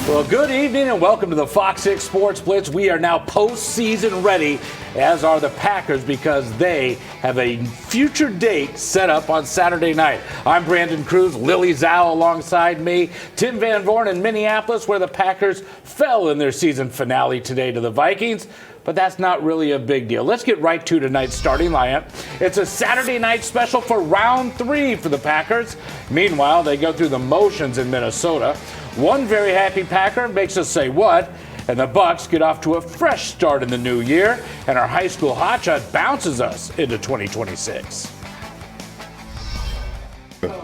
Well, good evening and welcome to the Fox 6 Sports Blitz. We are now postseason ready, as are the Packers, because they have a future date set up on Saturday night. I'm Brandon Cruz, Lily Zhao alongside me, Tim Van Vorn in Minneapolis, where the Packers fell in their season finale today to the Vikings. But that's not really a big deal. Let's get right to tonight's starting lineup. It's a Saturday night special for round 3 for the Packers. Meanwhile, they go through the motions in Minnesota. One very happy Packer makes us say what, and the Bucs get off to a fresh start in the new year, and our high school hotshot bounces us into 2026.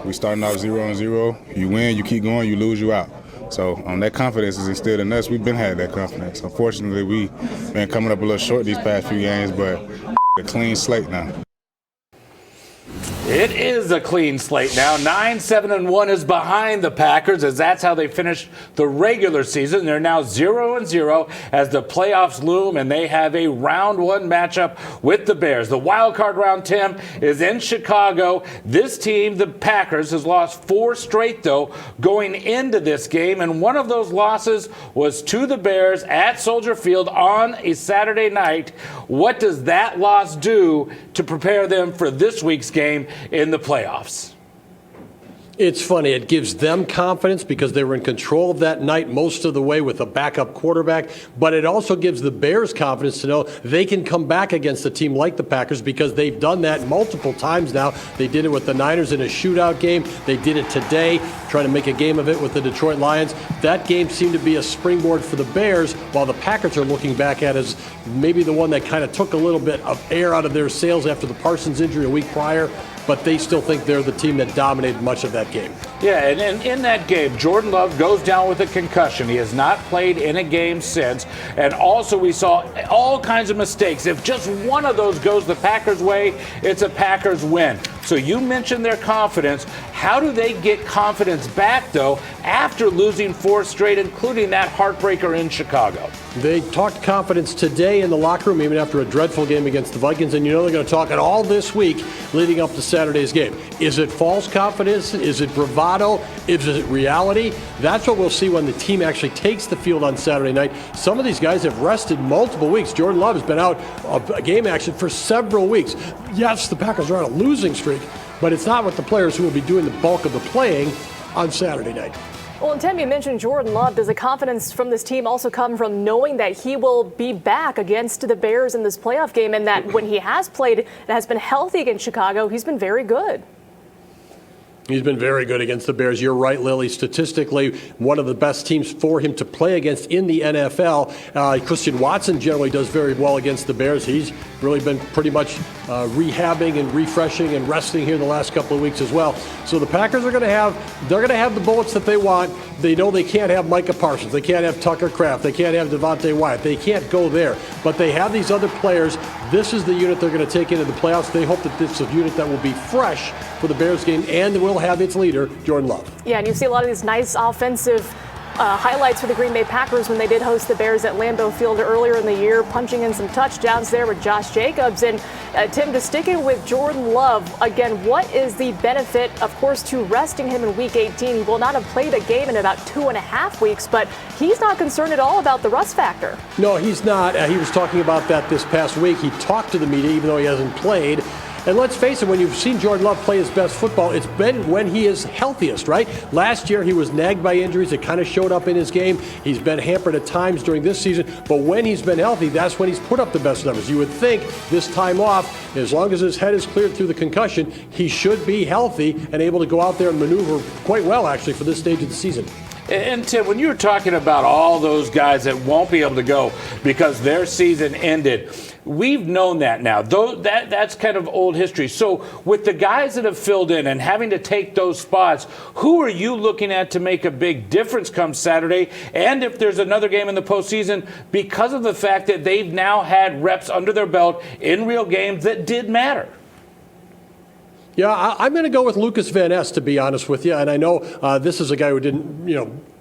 We starting out 0-0. You win, you keep going, you lose, you out. So that confidence is instilled in us. We've been had that confidence. Unfortunately, we've been coming up a little short these past few games, but a clean slate now. It is a clean slate now. 9-7-1 is behind the Packers, as that's how they finished the regular season. They're now 0-0 as the playoffs loom, and they have a round 1 matchup with the Bears. The wild card round, Tim, is in Chicago. This team, the Packers, has lost 4 straight, though, going into this game, and one of those losses was to the Bears at Soldier Field on a Saturday night. What does that loss do to prepare them for this week's game in the playoffs? It's funny. It gives them confidence because they were in control of that night most of the way with a backup quarterback. But it also gives the Bears confidence to know they can come back against a team like the Packers because they've done that multiple times now. They did it with the Niners in a shootout game. They did it today, trying to make a game of it with the Detroit Lions. That game seemed to be a springboard for the Bears, while the Packers are looking back at as maybe the one that kind of took a little bit of air out of their sails after the Parsons injury a week prior. But they still think they're the team that dominated much of that game. Yeah, and in that game, Jordan Love goes down with a concussion. He has not played in a game since. And also we saw all kinds of mistakes. If just one of those goes the Packers' way, it's a Packers win. So you mentioned their confidence. How do they get confidence back, though, after losing 4 straight, including that heartbreaker in Chicago? They talked confidence today in the locker room, even after a dreadful game against the Vikings, and you know they're going to talk it all this week leading up to Saturday's game. Is it false confidence? Is it bravado? Is it reality? That's what we'll see when the team actually takes the field on Saturday night. Some of these guys have rested multiple weeks. Jordan Love has been out of game action for several weeks. Yes, the Packers are on a losing streak, but it's not with the players who will be doing the bulk of the playing on Saturday night. Well, and Tim, you mentioned Jordan Love. Does the confidence from this team also come from knowing that he will be back against the Bears in this playoff game, and that when he has played and has been healthy against Chicago, he's been very good? He's been very good against the Bears. You're right, Lily. Statistically, one of the best teams for him to play against in the NFL. Christian Watson generally does very well against the Bears. He's really been pretty much rehabbing and refreshing and resting here the last couple of weeks as well. So the Packers are going to have the bullets that they want. They know they can't have Micah Parsons. They can't have Tucker Kraft. They can't have Devontae Wyatt. They can't go there. But they have these other players. This is the unit they're going to take into the playoffs. They hope that this is a unit that will be fresh for the Bears game and will have its leader, Jordan Love. Yeah, and you see a lot of these nice offensive highlights for the Green Bay Packers when they did host the Bears at Lambeau Field earlier in the year, punching in some touchdowns there with Josh Jacobs. And Tim, to stick it with Jordan Love, again, what is the benefit, of course, to resting him in Week 18? He will not have played a game in about 2.5 weeks, but he's not concerned at all about the rust factor. No, he's not. He was talking about that this past week. He talked to the media, even though he hasn't played. And let's face it, when you've seen Jordan Love play his best football, it's been when he is healthiest, right? Last year, he was nagged by injuries. It kind of showed up in his game. He's been hampered at times during this season. But when he's been healthy, that's when he's put up the best numbers. You would think this time off, as long as his head is cleared through the concussion, he should be healthy and able to go out there and maneuver quite well, actually, for this stage of the season. And Tim, when you were talking about all those guys that won't be able to go because their season ended, we've known that now. That's kind of old history. So with the guys that have filled in and having to take those spots, who are you looking at to make a big difference come Saturday? And if there's another game in the postseason, because of the fact that they've now had reps under their belt in real games that did matter? Yeah, I'm going to go with Lucas Van Ness, to be honest with you. And I know this is a guy who didn't,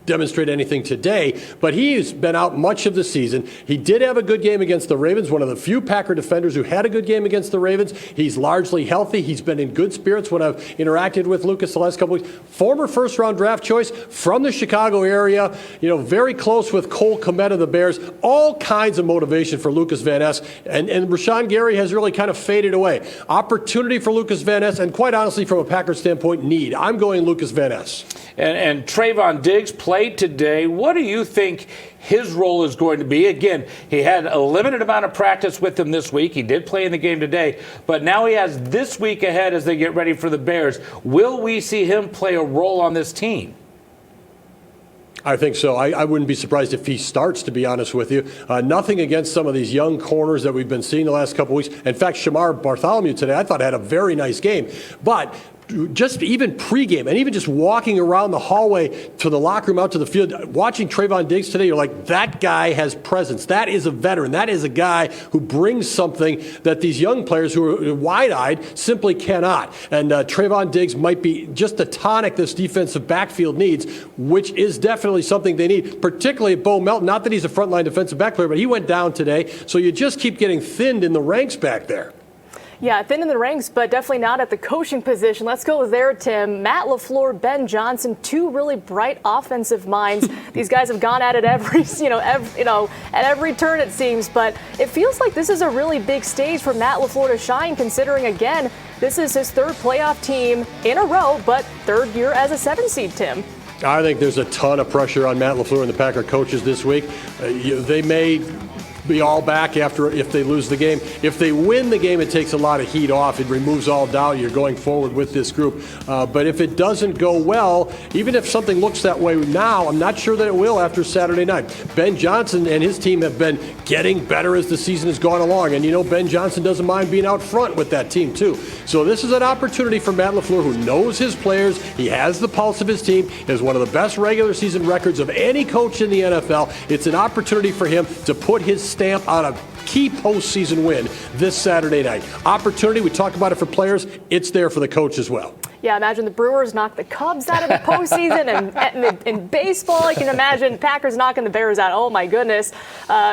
demonstrate anything today, but he's been out much of the season. He did have a good game against the Ravens, one of the few Packer defenders who had a good game against the Ravens. He's largely healthy. He's been in good spirits when I've interacted with Lucas the last couple weeks. Former first-round draft choice from the Chicago area, very close with Khon Knueppel of the Bears. All kinds of motivation for Lucas Van Ness, and Rashawn Gary has really kind of faded away. Opportunity for Lucas Van Ness, and quite honestly, from a Packer standpoint, need. I'm going Lucas Van Ness. And Trayvon Diggs played today. What do you think his role is going to be? Again, he had a limited amount of practice with them this week. He did play in the game today, but now he has this week ahead as they get ready for the Bears. Will we see him play a role on this team? I think so. I wouldn't be surprised if he starts, to be honest with you. Nothing against some of these young corners that we've been seeing the last couple weeks. In fact, Shamar Bartholomew today, I thought had a very nice game. But just even pregame and even just walking around the hallway to the locker room out to the field, watching Trayvon Diggs today, you're like, that guy has presence. That is a veteran. That is a guy who brings something that these young players who are wide-eyed simply cannot. And Trayvon Diggs might be just the tonic this defensive backfield needs, which is definitely something they need, particularly Bo Melton. Not that he's a frontline defensive back player, but he went down today. So you just keep getting thinned in the ranks back there. Yeah, thin in the ranks, but definitely not at the coaching position. Let's go there, Tim. Matt LaFleur, Ben Johnson, two really bright offensive minds. These guys have gone at it at every turn it seems. But it feels like this is a really big stage for Matt LaFleur to shine, considering again this is his third playoff team in a row, but third year as a 7 seed. Tim. I think there's a ton of pressure on Matt LaFleur and the Packer coaches this week. They may be all back if they lose the game. If they win the game, it takes a lot of heat off. It removes all doubt. You're going forward with this group. But if it doesn't go well, even if something looks that way now, I'm not sure that it will after Saturday night. Ben Johnson and his team have been getting better as the season has gone along. And Ben Johnson doesn't mind being out front with that team too. So this is an opportunity for Matt LaFleur, who knows his players. He has the pulse of his team. He has one of the best regular season records of any coach in the NFL. It's an opportunity for him to put his stamp on a key postseason win this Saturday night. Opportunity, we talk about it for players, it's there for the coach as well. Yeah, imagine the Brewers knock the Cubs out of the postseason, and in baseball, you can imagine Packers knocking the Bears out. Oh, my goodness.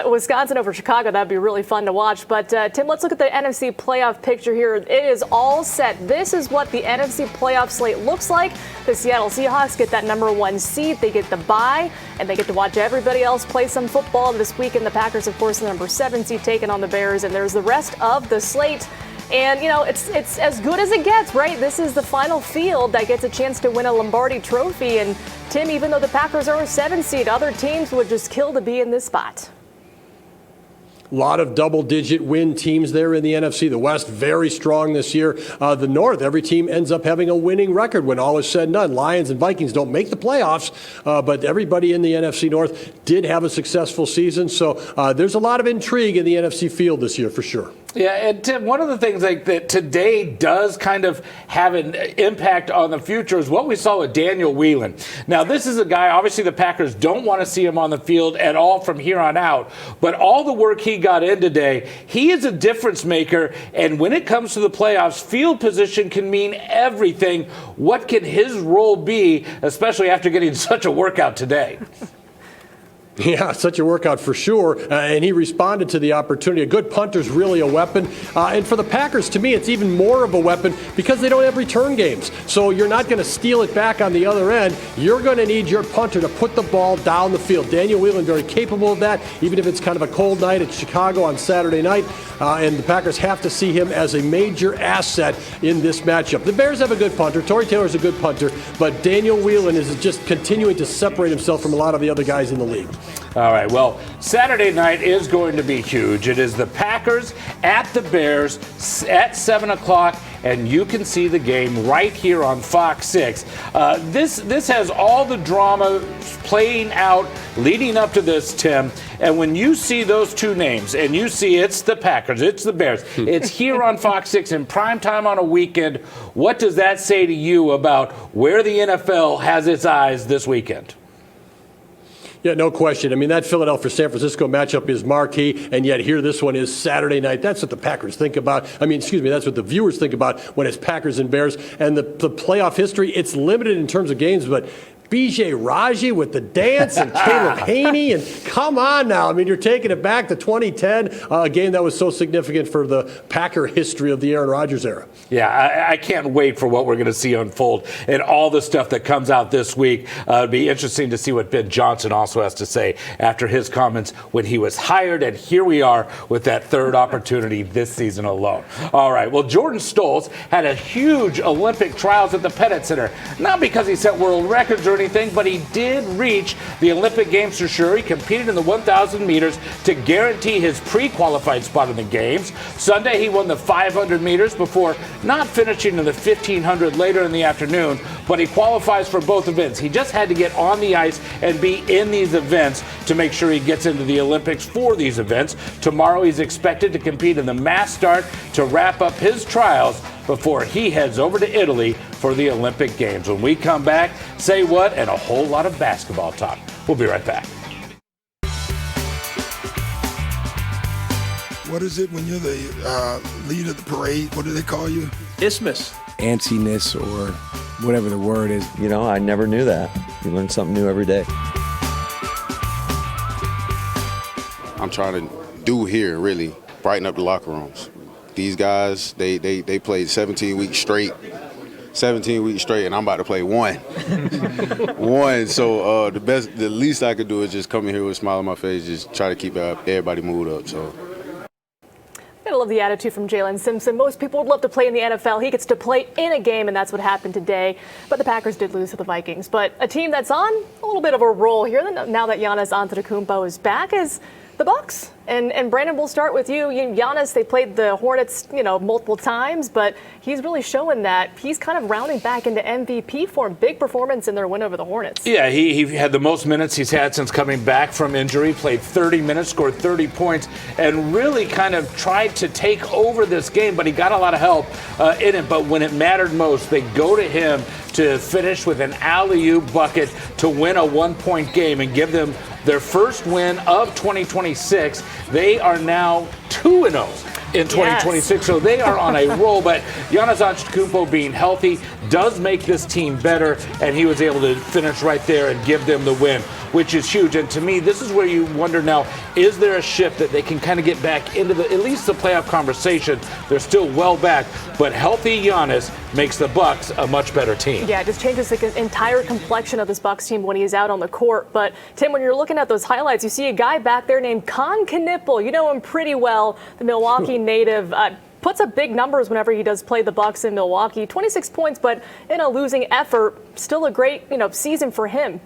Wisconsin over Chicago, that'd be really fun to watch. But, Tim, let's look at the NFC playoff picture here. It is all set. This is what the NFC playoff slate looks like. The Seattle Seahawks get that number 1 seed. They get the bye, and they get to watch everybody else play some football this weekend. The Packers, of course, the number 7 seed, taking on the Bears, and there's the rest of the slate. And, it's as good as it gets, right? This is the final field that gets a chance to win a Lombardi trophy. And, Tim, even though the Packers are a 7 seed, other teams would just kill to be in this spot. A lot of double-digit win teams there in the NFC. The West, very strong this year. The North, every team ends up having a winning record when all is said and done. Lions and Vikings don't make the playoffs, but everybody in the NFC North did have a successful season. So there's a lot of intrigue in the NFC field this year for sure. Yeah, and Tim, one of the things that today does kind of have an impact on the future is what we saw with Daniel Whelan. Now, this is a guy, obviously the Packers don't want to see him on the field at all from here on out, but all the work he got in today, he is a difference maker, and when it comes to the playoffs, field position can mean everything. What can his role be, especially after getting such a workout today? Yeah, such a workout for sure, and he responded to the opportunity. A good punter's really a weapon, and for the Packers, to me, it's even more of a weapon because they don't have return games. So you're not going to steal it back on the other end. You're going to need your punter to put the ball down the field. Daniel Whelan very capable of that, even if it's kind of a cold night at Chicago on Saturday night, and the Packers have to see him as a major asset in this matchup. The Bears have a good punter. Torrey Taylor's a good punter, but Daniel Whelan is just continuing to separate himself from a lot of the other guys in the league. All right, well, Saturday night is going to be huge. It is the Packers at the Bears at 7 o'clock, and you can see the game right here on Fox 6. This has all the drama playing out leading up to this, Tim. And when you see those two names, and you see it's the Packers, it's the Bears, it's here on Fox 6 in prime time on a weekend, what does that say to you about where the NFL has its eyes this weekend? Yeah, no question. I mean, that Philadelphia-San Francisco matchup is marquee, and yet here this one is Saturday night. That's what the Packers think about. That's what the viewers think about when it's Packers and Bears. And the playoff history, it's limited in terms of games, but B.J. Raji with the dance and Caleb Haney. And come on now. I mean, you're taking it back to 2010, a game that was so significant for the Packer history of the Aaron Rodgers era. Yeah, I can't wait for what we're going to see unfold and all the stuff that comes out this week. It'd be interesting to see what Ben Johnson also has to say after his comments when he was hired. And here we are with that third opportunity this season alone. All right, well, Jordan Stoltz had a huge Olympic trials at the Pettit Center. Not because he set world records or anything, but he did reach the Olympic Games for sure. He competed in the 1,000 meters to guarantee his pre-qualified spot in the Games. Sunday, he won the 500 meters before not finishing in the 1,500 later in the afternoon, but he qualifies for both events. He just had to get on the ice and be in these events to make sure he gets into the Olympics for these events. Tomorrow, he's expected to compete in the mass start to wrap up his trials before he heads over to Italy for the Olympic Games. When we come back, say what and a whole lot of basketball talk. We'll be right back. What is it when you're the lead of the parade? What do they call you? Isthmus. Antsiness or whatever the word is. You know, I never knew that. You learn something new every day. I'm trying to do here, really, brighten up the locker rooms. These guys, they played 17 weeks straight, and I'm about to play one. So the least I could do is just come in here with a smile on my face, just try to keep everybody mood up. So. I love the attitude from Jalen Simpson. Most people would love to play in the NFL. He gets to play in a game, and that's what happened today. But the Packers did lose to the Vikings. But a team that's on a little bit of a roll here now that Giannis Antetokounmpo is back is the Bucks. And Brandon, we'll start with you. Giannis, they played the Hornets, multiple times, but he's really showing that he's kind of rounding back into MVP form. Big performance in their win over the Hornets. Yeah, he had the most minutes he's had since coming back from injury. Played 30 minutes, scored 30 points, and really kind of tried to take over this game, but he got a lot of help in it. But when it mattered most, they go to him to finish with an alley-oop bucket to win a one-point game and give them their first win of 2026. They are now 2-0 in 2026, yes. So they are on a roll. But Giannis Antetokounmpo being healthy does make this team better, and he was able to finish right there and give them the win, which is huge. And to me, this is where you wonder now, is there a shift that they can kind of get back into at least the playoff conversation? They're still well back, but healthy Giannis makes the Bucks a much better team. Yeah, it just changes the entire complexion of this Bucks team when he's out on the court. But Tim, when you're looking at those highlights, you see a guy back there named Khon Knueppel. You know him pretty well, the Milwaukee native. Puts up big numbers whenever he does play the Bucks in Milwaukee. 26 points, but in a losing effort, still a great season for him.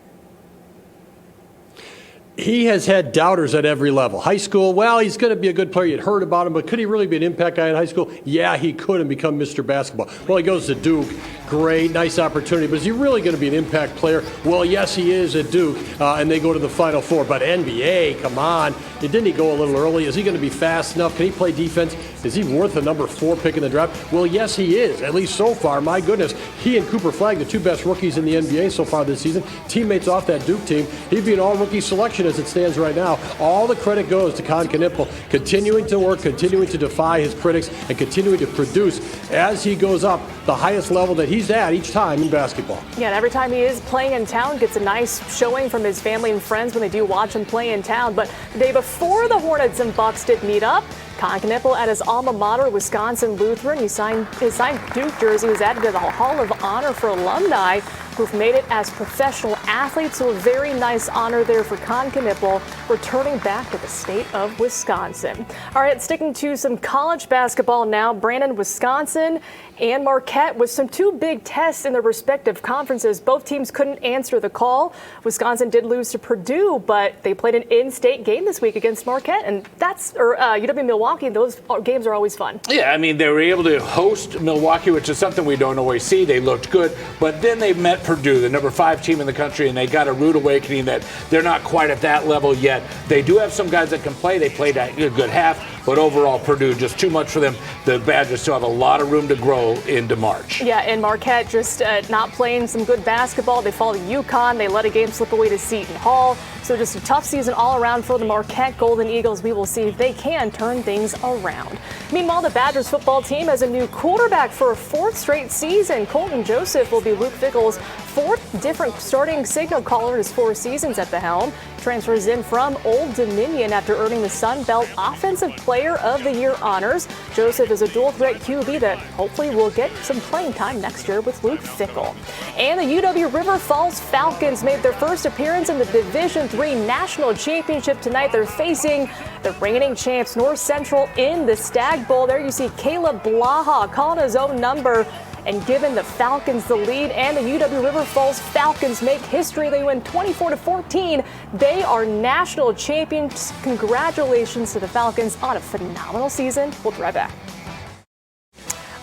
He has had doubters at every level. High school, well, he's going to be a good player. You'd heard about him, but could he really be an impact guy in high school? Yeah, he could and become Mr. Basketball. Well, he goes to Duke. Great, nice opportunity. But is he really going to be an impact player? Well, yes, he is at Duke, and they go to the Final Four. But NBA, come on. Didn't he go a little early? Is he going to be fast enough? Can he play defense? Is he worth the number 4 pick in the draft? Well, yes, he is, at least so far. My goodness, he and Cooper Flagg, the two best rookies in the NBA so far this season, teammates off that Duke team. He'd be an all-rookie selection as it stands right now. All the credit goes to Khon Knueppel, continuing to work, continuing to defy his critics, and continuing to produce as he goes up the highest level that he's at each time in basketball. Yeah, and every time he is playing in town, gets a nice showing from his family and friends when they do watch him play in town. But the day before the Hornets and Bucks did meet up, Khon Knueppel at his alma mater, Wisconsin Lutheran. His signed Duke jersey was added to the Hall of Honor for alumni who've made it as professional athletes. So a very nice honor there for Khon Knueppel, returning back to the state of Wisconsin. All right, sticking to some college basketball now. Brandon, Wisconsin and Marquette with some two big tests in their respective conferences. Both teams couldn't answer the call. Wisconsin did lose to Purdue, but they played an in-state game this week against Marquette, and UW Milwaukee. Those games are always fun. Yeah, I mean, they were able to host Milwaukee, which is something we don't always see. They looked good, but then they met Purdue, the number 5 team in the country, and they got a rude awakening that they're not quite at that level yet. They do have some guys that can play. They played a good half, but overall, Purdue, just too much for them. The Badgers still have a lot of room to grow into March. Yeah, and Marquette just not playing some good basketball. They fall to UConn. They let a game slip away to Seton Hall. So just a tough season all around for the Marquette Golden Eagles. We will see if they can turn things around. Meanwhile, the Badgers football team has a new quarterback for a 4th straight season. Colton Joseph will be Luke Fickell's fourth different starting signal caller in his 4 seasons at the helm. Transfers in from Old Dominion after earning the Sun Belt Offensive Player of the Year honors. Joseph is a dual-threat QB that hopefully will get some playing time next year with Luke Fickell. And the UW River Falls Falcons made their first appearance in the Division III National Championship tonight. They're facing the reigning champs North Central in the Stag Bowl. There you see Caleb Blaha calling his own number and giving the Falcons the lead, and the UW River Falls Falcons make history. They win 24-14. They are national champions. Congratulations to the Falcons on a phenomenal season. We'll be right back.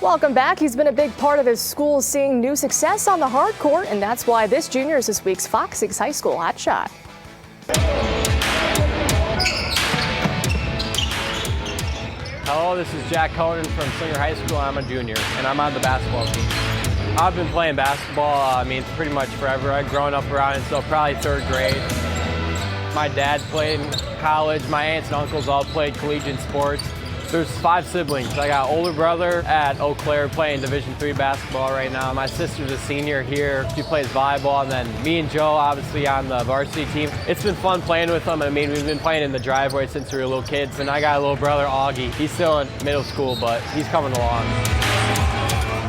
Welcome back. He's been a big part of his school seeing new success on the hard court, and that's why this junior is this week's FOX6 High School Hotshot. Hello, this is Jack Conan from Slinger High School. I'm a junior, and I'm on the basketball team. I've been playing basketball, pretty much forever. I've grown up around it, so probably 3rd grade. My dad played in college. My aunts and uncles all played collegiate sports. There's 5 siblings. I got an older brother at Eau Claire playing Division III basketball right now. My sister's a senior here. She plays volleyball. And then me and Joe, obviously, on the varsity team. It's been fun playing with them. We've been playing in the driveway since we were little kids. And I got a little brother, Augie. He's still in middle school, but he's coming along.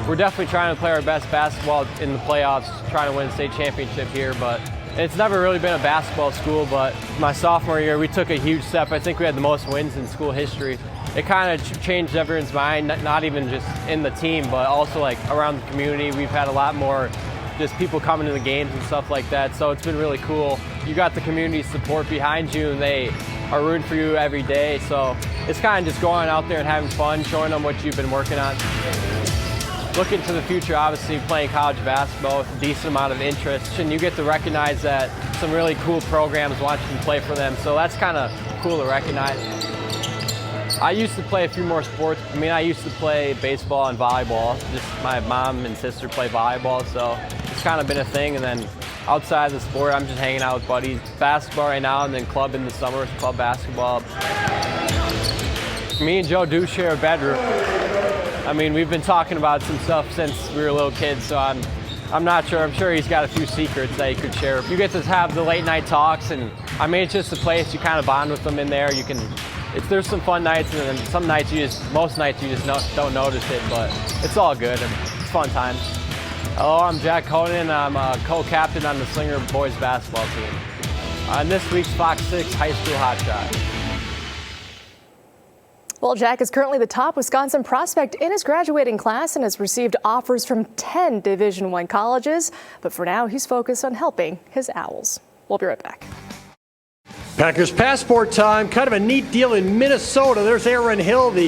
We're definitely trying to play our best basketball in the playoffs, trying to win a state championship here. But it's never really been a basketball school, but my sophomore year, we took a huge step. I think we had the most wins in school history. It kind of changed everyone's mind, not even just in the team, but also like around the community. We've had a lot more just people coming to the games and stuff like that, so it's been really cool. You got the community support behind you, and they are rooting for you every day, so it's kind of just going out there and having fun, showing them what you've been working on. Looking to the future, obviously playing college basketball with a decent amount of interest, and you get to recognize that some really cool programs want you to play for them, so that's kind of cool to recognize. I used to play a few more sports. I used to play baseball and volleyball. Just my mom and sister play volleyball, so it's kind of been a thing. And then outside of the sport, I'm just hanging out with buddies. Basketball right now, and then club in the summer, club basketball. Me and Joe do share a bedroom. We've been talking about some stuff since we were little kids, so I'm not sure. I'm sure he's got a few secrets that he could share. You get to have the late night talks, and it's just a place you kind of bond with them in there. There's some fun nights, and then some nights most nights you just don't notice it, but it's all good and it's fun times. Hello, I'm Jack Conan. I'm a co-captain on the Slinger boys basketball team. On this week's FOX6 High School Hotshot. Well, Jack is currently the top Wisconsin prospect in his graduating class and has received offers from 10 Division I colleges, but for now he's focused on helping his Owls. We'll be right back. Packers passport time, kind of a neat deal in Minnesota. There's Aaron Hill, the